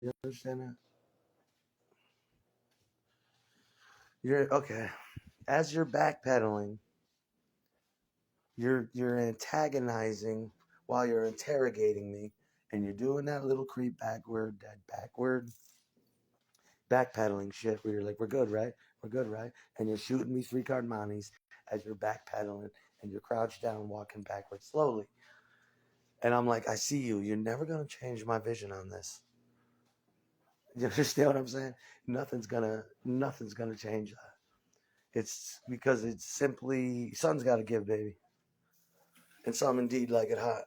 You understand that? You're okay. As you're backpedaling, you're antagonizing while you're interrogating me, and you're doing that little creep backward, that backward backpedaling shit where you're like, we're good, right? We're good, right? And you're shooting me three card mounties as you're backpedaling and you're crouched down, walking backwards slowly. And I'm like, I see you. You're never gonna change my vision on this. You understand what I'm saying? Nothing's gonna change that. It's because it's simply sun's got to give, baby, and some indeed like it hot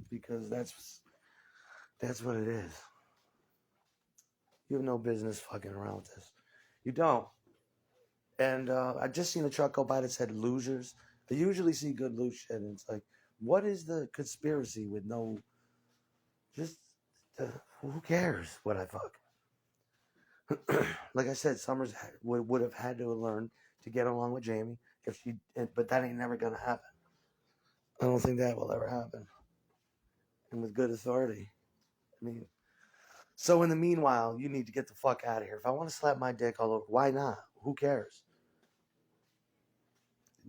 because that's what it is. You have no business fucking around with this. You don't. And I just seen a truck go by that said losers. I usually see good loose shit, and it's like, what is the conspiracy with no? Just who cares what I fuck? Like I said, Summers would have had to have learned to get along with Jamie if she, but that ain't never gonna happen. I don't think that will ever happen, and with good authority. I mean, so in the meanwhile, you need to get the fuck out of here. If I want to slap my dick all over, why not? Who cares?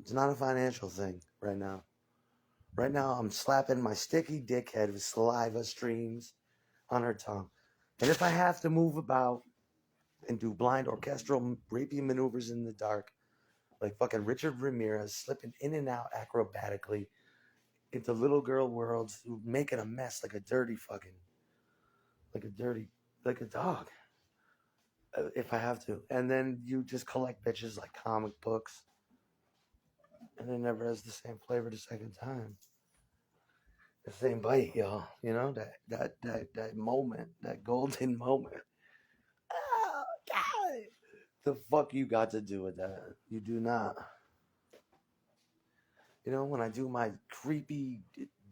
It's not a financial thing right now. Right now, I'm slapping my sticky dickhead with saliva streams on her tongue. And if I have to move about and do blind orchestral rapey maneuvers in the dark, like fucking Richard Ramirez slipping in and out acrobatically into little girl worlds, making a mess like a dirty fucking, like a dirty, like a dog, if I have to. And then you just collect bitches like comic books, and it never has the same flavor the second time. The same bite, y'all. You know that moment, that golden moment. Oh, God. The fuck you got to do with that? You do not. You know, when I do my creepy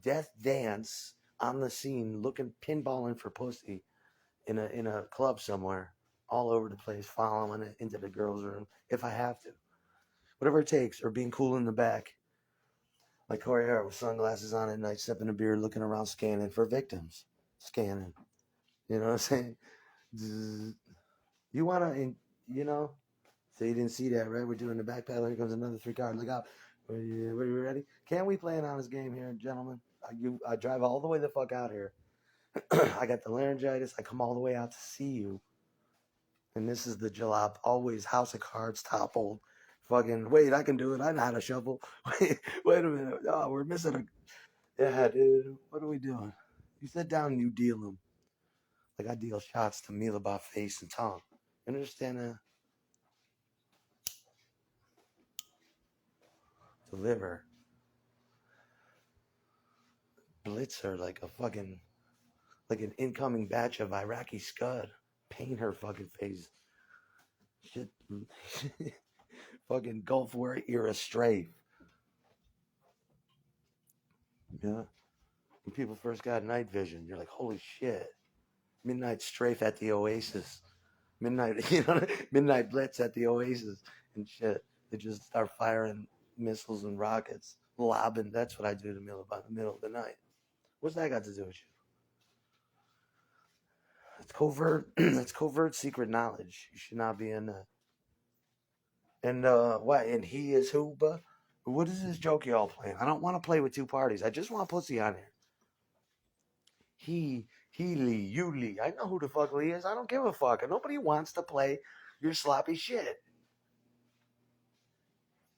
death dance on the scene, looking pinballing for pussy in a club somewhere, all over the place, following it into the girls' room if I have to, whatever it takes, or being cool in the back, like Corey Hart with sunglasses on at night, sipping a beer, looking around, scanning for victims, scanning. You know what I'm saying? You wanna, you know, so you didn't see that, right? We're doing the back pedal. Here comes another three card. Look out. Are you ready? Can we play an honest game here, gentlemen? I drive all the way the fuck out here. I got the laryngitis. I come all the way out to see you. And this is the jalop. Always house of cards toppled. Fucking, wait, I can do it. I know how to shuffle. Wait a minute. Oh, we're missing a. Yeah, dude. What are we doing? You sit down and you deal them. Like I deal shots to Mila by face and tongue. You understand that? Deliver. Blitzer like a fucking like an incoming batch of Iraqi Scud. Paint her fucking face. Shit. Fucking Gulf War era strafe. Yeah. When people first got night vision, you're like, holy shit. Midnight strafe at the Oasis. Midnight, midnight blitz at the Oasis and shit. They just start firing missiles and rockets, lobbing. That's what I do to Mill about the middle of the night. What's that got to do with you? It's covert. It's covert secret knowledge. You should not be in that. And what? And he is who? But what is this joke y'all playing? I don't want to play with two parties. I just want pussy on here. He, Lee, you, Lee. I know who the fuck Lee is. I don't give a fuck. And nobody wants to play your sloppy shit.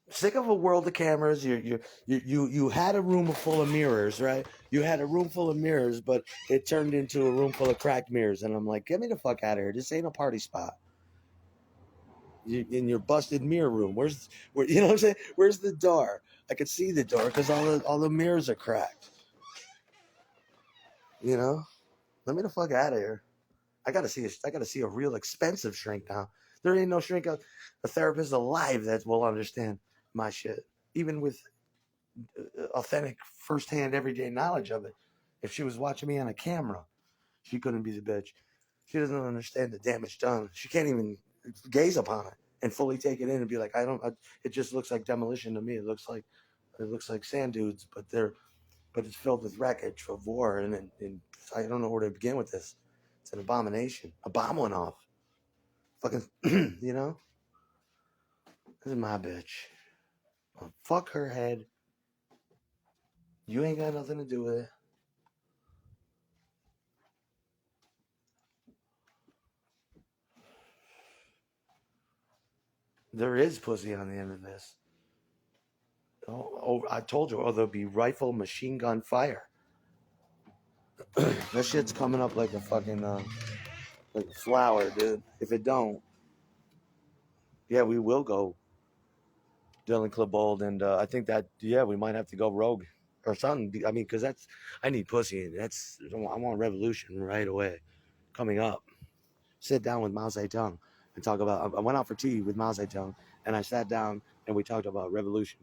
Sick of a world of cameras. You had a room full of mirrors, right? You had a room full of mirrors, but it turned into a room full of cracked mirrors. And I'm like, get me the fuck out of here. This ain't a party spot. In your busted mirror room. Where you know what I'm saying? Where's the door? I could see the door because all the mirrors are cracked. You know, let me the fuck out of here. I gotta see a real expensive shrink now. There ain't no shrink a therapist alive that will understand my shit, even with authentic, firsthand, everyday knowledge of it. If she was watching me on a camera, she couldn't be the bitch. She doesn't understand the damage done. She can't even gaze upon it and fully take it in and be like, it just looks like demolition to me. It looks like sand dudes, but it's filled with wreckage of war, and I don't know where to begin with this. It's an abomination. A bomb went off. Fucking, you know? This is my bitch. Well, fuck her head. You ain't got nothing to do with it. There is pussy on the end of this. Oh, I told you, there'll be rifle machine gun fire. That shit's coming up like a fucking, like a flower, dude. If it don't, yeah, we will go Dylan Klebold, and I think that, yeah, we might have to go rogue or something. I mean, because I need pussy, and I want revolution right away coming up. Sit down with Mao Zedong and talk about. I went out for tea with Mao Zedong, and I sat down and we talked about revolution.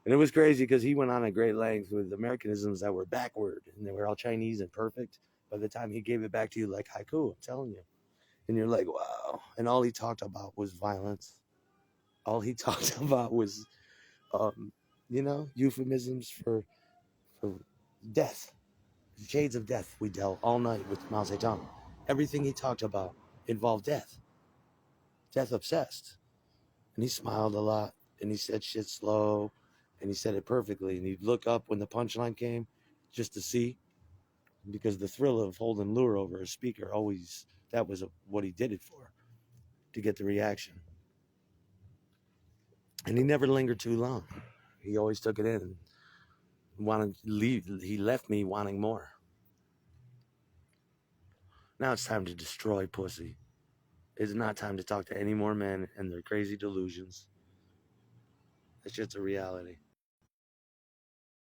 And it was crazy because he went on a great length with Americanisms that were backward and they were all Chinese and perfect. By the time he gave it back to you like haiku, I'm telling you. And you're like, wow. And all he talked about was violence. All he talked about was, euphemisms for death. Shades of death we dealt all night with Mao Zedong. Everything he talked about involved death. Death obsessed. And he smiled a lot. And he said shit slow. And he said it perfectly. And he'd look up when the punchline came just to see. Because the thrill of holding lure over a speaker always, that was what he did it for. To get the reaction. And he never lingered too long. He always took it in and wanted to leave. He left me wanting more. Now it's time to destroy pussy. It's not time to talk to any more men and their crazy delusions. That's just a reality.